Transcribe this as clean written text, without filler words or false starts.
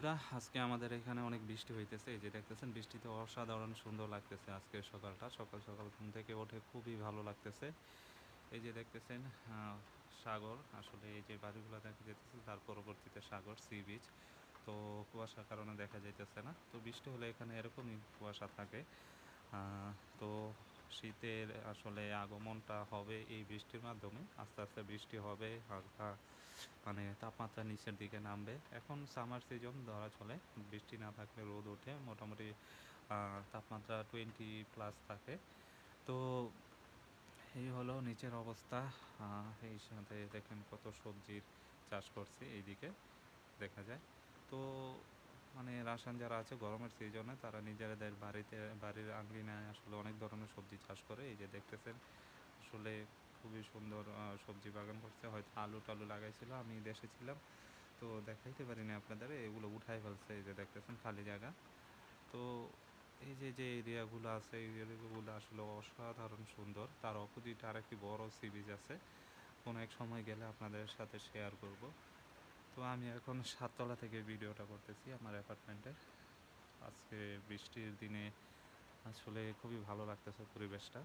বন্ধুরা, আজকে আমাদের এখানে অনেক বৃষ্টি হইতেছে। এই যে দেখতেছেন বৃষ্টিতে অসাধারণ সুন্দর লাগতেছে আজকের সকালটা। সকাল সকাল ঘুম থেকে উঠে খুবই ভালো লাগতেছে। এই যে দেখতেছেন সাগর, আসলে এই যে বাড়িগুলো দেখা যাইতেছে তার পরবর্তীতে সাগর, সি বিচ। তো কুয়াশার কারণে দেখা যাইতেছে না। তো বৃষ্টি হলে এখানে এরকমই কুয়াশা থাকে। তো শীতের আসলে আগমনটা হবে এই বৃষ্টির মাধ্যমে। আস্তে আস্তে বৃষ্টি হবে, হালকা মানে তাপমাত্রা নিচের দিকে নামবে। এখন সামার সিজন ধরা চলে, বৃষ্টি না থাকলে রোদ ওঠে মোটামুটি। তাপমাত্রা 20+ থাকে। তো এই হলো নিচের অবস্থা। এই সাথে দেখেন কত সবজির চাষ করছি এইদিকে দেখা যায়। তো মানে রাসায়ন যারা আছে গরমের সিজনে তারা নিজেদের বাড়িতে, বাড়ির আঙ্গিনায় আসলে অনেক ধরনের সবজি চাষ করে। এই যে দেখতেছেন আসলে খুবই সুন্দর সবজি বাগান করছে। হয়তো আলু টালু লাগাইছিল, আমি দেশে ছিলাম তো দেখাইতে পারিনি আপনাদের, এগুলো উঠাই ফেলছে। এই যে দেখতেছেন খালি জায়গা। তো এই যে যে এরিয়াগুলো আছে এই এরিয়াগুলো আসলে অসাধারণ সুন্দর। তার অপোজিটে আরেকটি বড় সি বিচ আছে, কোনো এক সময় গেলে আপনাদের সাথে শেয়ার করব। তো আমি এখন 7 তলা থেকে ভিডিওটা করতেছি আমার অ্যাপার্টমেন্টের। আজকে বৃষ্টির দিনে আসলে খুবই ভালো লাগতেছে পরিবেশটা।